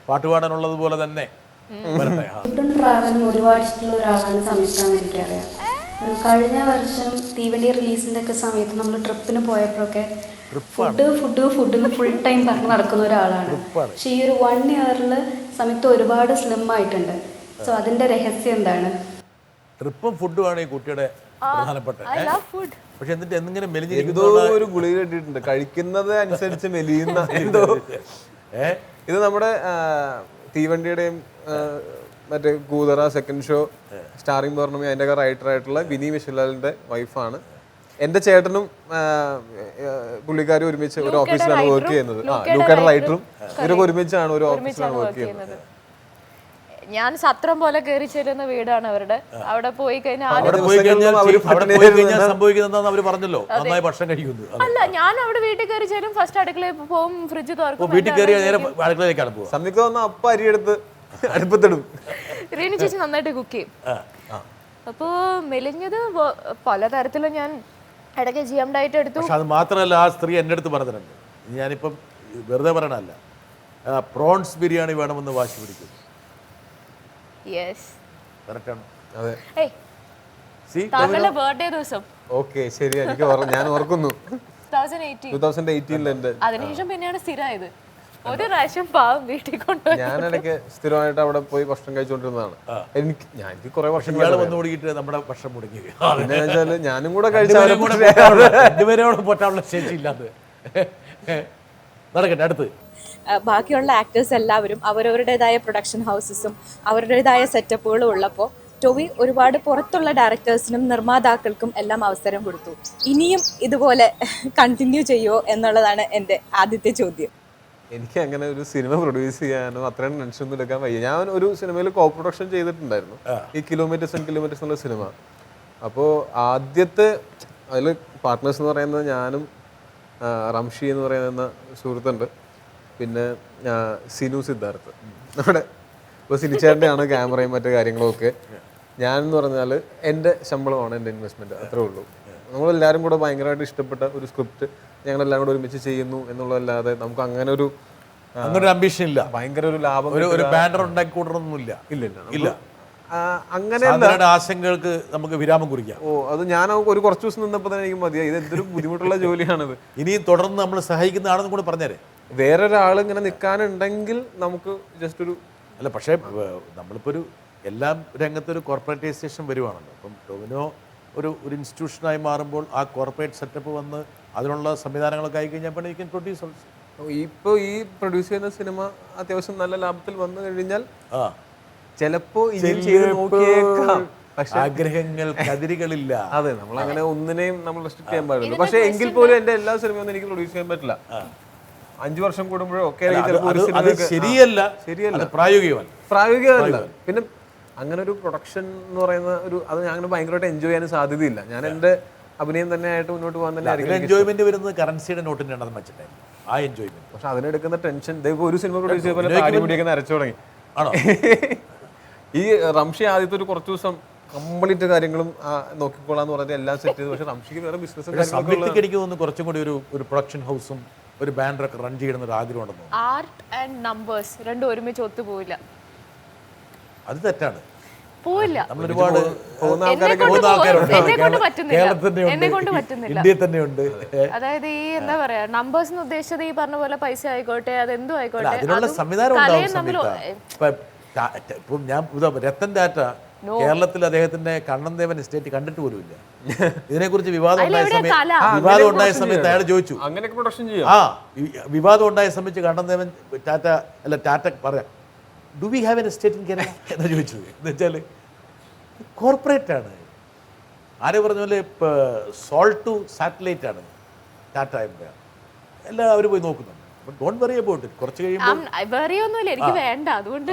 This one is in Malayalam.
പാട്ട് പാടാനുള്ളത് പോലെ തന്നെ ട്രാവലിംഗ് ഒരുപാട് ഇഷ്ടമുള്ള ഒരാളാണ് സംയുക്താന്ന് എനിക്കറിയാം. കഴിഞ്ഞ വർഷം തീവണ്ടി റിലീസിൻ്റെ ഒക്കെ സമയത്ത് നമ്മൾ ട്രിപ്പിന് പോയപ്പോഴൊക്കെ ഫുഡ് ഫുൾ ടൈം പറഞ്ഞ് നടക്കുന്ന ഒരാളാണ്. പക്ഷെ ഈ ഒരു 1 ഇയറിൽ സംയുക്ത ഒരുപാട് സ്ലിം ആയിട്ടുണ്ട്. സോ അതിന്റെ രഹസ്യം എന്താണ്? ട്രിപ്പും ഫുഡുമാണ് ഈ കുട്ടിയുടെ പ്രധാനപ്പെട്ട. പക്ഷെ എന്നിട്ട് എന്തെങ്കിലും എന്തോ ഒരു ഗുളിക കിട്ടിയിട്ടുണ്ട്, കഴിക്കുന്നത് അനുസരിച്ച് മെലിയുന്ന എന്തോ. ഇത് നമ്മുടെ തീവണ്ടിയുടെയും മറ്റേ കൂതറ സെക്കൻഡ് ഷോ സ്റ്റാറിംഗ് പൗർണമി അതിൻ്റെ റൈറ്റർ ആയിട്ടുള്ള വിനി വിശ്വലാലിന്റെ വൈഫാണ്. എൻ്റെ ചേട്ടനും പുള്ളിക്കാരും ഒരുമിച്ച് ഒരു ഓഫീസിലാണ് വർക്ക് ചെയ്യുന്നത്. ലൂക്കയുടെ റൈറ്ററും ഇവരൊക്കെ ഒരുമിച്ചാണ് ഒരു ഓഫീസിലാണ് വർക്ക് ചെയ്യുന്നത്. ഞാൻ സത്രം പോലെ കയറി ചെല്ലുന്ന വീടാണ് അവരുടെ. അവിടെ പോയി കഴിഞ്ഞാൽ അല്ല, ഞാൻ അവിടെ വീട്ടിൽ കയറി ചെല്ലും, ഫസ്റ്റ് അടുക്കളയിൽ പോകും, ഫ്രിഡ്ജ് തുറക്കും, സംയുക്ത വന്ന അപ്പ അരിയെടുത്ത് അടുപ്പത്തിടും. റീനു ചേച്ചി നന്നായിട്ട് കുക്ക് ചെയ്യും. അപ്പോ മെലിഞ്ഞത് പലതരത്തിലും ഞാൻ ഇടയ്ക്ക് GM ഡയറ്റ് എടുത്തു. അത് മാത്രമല്ല, ആ സ്ത്രീ എൻ്റെ അടുത്ത് പറഞ്ഞിട്ടുണ്ട്, ഞാനിപ്പം വെറുതെ പറയണല്ല, പ്രോൺസ് ബിരിയാണി വേണമെന്ന് വാശി പിടിക്കും. ബർത്ത്ഡേ ദിവസം ശരി, എനിക്ക് ഞാൻ ഓർക്കുന്നു 2018 അതിനുശേഷം പിന്നെയാണ് സ്ഥിരമായത്. ഒരു പ്രാവശ്യം പാവം വീട്ടിൽ കൊണ്ടുപോയി ഞാനിടയ്ക്ക് സ്ഥിരമായിട്ട് അവിടെ പോയി ഭക്ഷണം കഴിച്ചുകൊണ്ടിരുന്നതാണ്. എനിക്ക് കുറെ വർഷം നമ്മുടെ ഭക്ഷണം മുടങ്ങി. പിന്നെ വെച്ചാല് ഞാനും കൂടെ കഴിച്ചാൽ പൊട്ടാനുള്ള ശേഷി ഇല്ലാതെ നടക്കട്ടെ. അടുത്ത് ബാക്കിയുള്ള ആക്ടേഴ്സ് എല്ലാവരും അവരവരുടേതായ പ്രൊഡക്ഷൻ ഹൗസസും അവരുടേതായ സെറ്റപ്പുകളും ഉള്ളപ്പോൾ ടോവി ഒരുപാട് പുറത്തുള്ള ഡയറക്ടേഴ്സിനും നിർമ്മാതാക്കൾക്കും എല്ലാം അവസരം കൊടുത്തു. ഇനിയും ഇതുപോലെ കണ്ടിന്യൂ ചെയ്യുമോ എന്നുള്ളതാണ് എൻ്റെ ആദ്യത്തെ ചോദ്യം. എനിക്ക് അങ്ങനെ ഒരു സിനിമ പ്രൊഡ്യൂസ് ചെയ്യാനോ അത്രയും ടെൻഷൻ ഒന്നും എടുക്കാൻ വയ്യ. ഞാൻ ഒരു സിനിമയിൽ കോ പ്രൊഡക്ഷൻ ചെയ്തിട്ടുണ്ടായിരുന്നു, ഈ കിലോമീറ്റേഴ്സ് ആൻഡ് കിലോമീറ്റേഴ്സ് എന്നുള്ള സിനിമ. അപ്പോൾ ആദ്യത്തെ അതിൽ പാർട്ട്നേഴ്സ് എന്ന് പറയുന്നത് ഞാനും റംഷി എന്ന് പറയുന്ന സുഹൃത്തുണ്ട്, പിന്നെ സിനു സിദ്ധാർത്ഥ് നമ്മുടെ ഇപ്പോൾ സിനിച്ചേട്ടൻ്റെയാണ് ക്യാമറയും മറ്റു കാര്യങ്ങളൊക്കെ. ഞാനെന്ന് പറഞ്ഞാൽ എൻ്റെ ശമ്പളമാണ് എൻ്റെ ഇൻവെസ്റ്റ്മെൻറ്റ്, അത്രേ ഉള്ളൂ. നമ്മളെല്ലാവരും കൂടെ ഭയങ്കരമായിട്ട് ഇഷ്ടപ്പെട്ട ഒരു സ്ക്രിപ്റ്റ് ഞങ്ങളെല്ലാം കൂടെ ഒരുമിച്ച് ചെയ്യുന്നു എന്നുള്ളതല്ലാതെ നമുക്ക് അങ്ങനെ ഒരു അംബിഷൻ ഇല്ല, ഭയങ്കര ഒരു ലാഭം, ഒരു ബാനർ ഉണ്ടാക്കിക്കൂടണമെന്നില്ല. ഇല്ല അങ്ങനെ ആശങ്കകൾക്ക് നമുക്ക് വിരാമം കുറിക്കാം. അത് ഞാൻ ഒരു കുറച്ച് ദിവസം നിന്നപ്പോൾ തന്നെ എനിക്ക് മതിയായി. ഇത് എന്തൊരു ബുദ്ധിമുട്ടുള്ള ജോലിയാണിത്. ഇനിയും തുടർന്ന് നമ്മൾ സഹായിക്കുന്നതാണെന്ന് കൂടെ പറഞ്ഞേരെ. വേറൊരാൾ ഇങ്ങനെ നിൽക്കാനുണ്ടെങ്കിൽ നമുക്ക് ജസ്റ്റ് ഒരു അല്ല, പക്ഷേ നമ്മളിപ്പോൾ ഒരു എല്ലാം രംഗത്തൊരു കോർപ്പറേറ്റൈസേഷൻ വരുവാണല്ലോ. അപ്പം ടൊവിനോ ഒരു ഇൻസ്റ്റിറ്റ്യൂഷനായി മാറുമ്പോൾ ആ കോർപ്പറേറ്റ് സെറ്റപ്പ് വന്ന് അതിനുള്ള സംവിധാനങ്ങളൊക്കെ ആയി കഴിഞ്ഞാൽ യു ക്യാൻ പ്രൊഡ്യൂസ് ഓൾസോ. ഇപ്പോൾ ഈ പ്രൊഡ്യൂസ് ചെയ്യുന്ന സിനിമ അത്യാവശ്യം നല്ല ലാഭത്തിൽ വന്നു കഴിഞ്ഞാൽ ചിലപ്പോൾ ആഗ്രഹങ്ങൾ കതിരുകളില്ല. അതെ, നമ്മൾ അങ്ങനെ ഒന്നിനെയും നമ്മൾ റെസ്ട്രിക്ട് ചെയ്യാൻ പാടില്ല. പക്ഷേ എങ്കിൽ പോലും എൻ്റെ എല്ലാ സിനിമയൊന്നും എനിക്ക് പ്രൊഡ്യൂസ് ചെയ്യാൻ പറ്റില്ല. 5 വർഷം കൂടുമ്പോഴോ ഒക്കെ ശരിയല്ല, പ്രായോഗികമല്ല. പിന്നെ അങ്ങനെ ഒരു പ്രൊഡക്ഷൻ എന്ന് പറയുന്ന ഒരു അത് ഞാൻ അങ്ങനെ ഭയങ്കരമായിട്ട് എൻജോയ് ചെയ്യാൻ സാധ്യതയില്ല. ഞാൻ എൻ്റെ അഭിനയം തന്നെ ആയിട്ട് മുന്നോട്ട് പോകാൻ തന്നെ എൻജോയ്മെന്റ് വരുന്നത് കറൻസിയുടെ നോട്ടിന്റെ എണ്ണം വെച്ചിട്ടായിരുന്നു ആ എൻജോയ്മെന്റ്. പക്ഷെ അതിനെടുക്കുന്ന ടെൻഷൻ ഒരു സിനിമ പ്രൊഡ്യൂസ് ചെയ്യുമ്പോൾ താടി മുടിയൊക്കെ അരച്ചു തുടങ്ങി. ആണോ? ഈ റംഷി ആദ്യത്തെ ഒരു കുറച്ച് ദിവസം കംപ്ലീറ്റ് കാര്യങ്ങളും നോക്കിക്കോളാന്ന് പറഞ്ഞിട്ട് എല്ലാം സെറ്റ് ചെയ്തു. പക്ഷെ റംഷിക്ക് വേറെ ബിസിനസ് എനിക്ക് തോന്നുന്നു കുറച്ചും കൂടി ഒരു പ്രൊഡക്ഷൻ ഹൗസും ഒരു ബാനറൊക്കെ റൺ ചെയ്യണമെന്ന് ഒരു ആഗ്രഹം ഉണ്ടെന്ന്. ആർട്ട് ആൻഡ് നമ്പേഴ്സ് രണ്ടും ഒരുമിച്ച് ഒത്തുപോയില്ല. അത് തെറ്റാണ്. പോയില്ല. ഒരുപാട് ഇന്ത്യയിൽ തന്നെയുണ്ട്. അതായത് ഈ എന്താ പറയാ, നമ്പേഴ്സ് ഉദ്ദേശിച്ചത് ഈ പറഞ്ഞ പോലെ പൈസ ആയിക്കോട്ടെ, അതെന്തും ആയിക്കോട്ടെ, അതിനുള്ള സംവിധാനം ഞാൻ രത്തൻ ടാറ്റ കേരളത്തിൽ അദ്ദേഹത്തിന്റെ കണ്ണൻദേവൻ എസ്റ്റേറ്റ് കണ്ടിട്ട് പോലുമില്ല. ഇതിനെക്കുറിച്ച് വിവാദം ഉണ്ടായ സമയത്ത് അയാൾ ചോദിച്ചു, വിവാദം ഉണ്ടായ സമയത്ത് കണ്ണൻദേവൻ ടാറ്റ പറയാം, do we have an estate in Kerala എന്ന് ചോദിച്ചത്. എന്ന് വെച്ചാൽ കോർപ്പറേറ്റ് ആണ്. ആരെ പറഞ്ഞ പോലെ സോൾ ടു സാറ്റലൈറ്റ് ആണ് ടാറ്റ എംപയർ. എല്ലാവരും പോയി നോക്കുന്നുണ്ട്. Don't worry about it. കുറച്ച് കഴിയുമ്പോൾ എനിക്ക് വേണ്ട, അതുകൊണ്ട്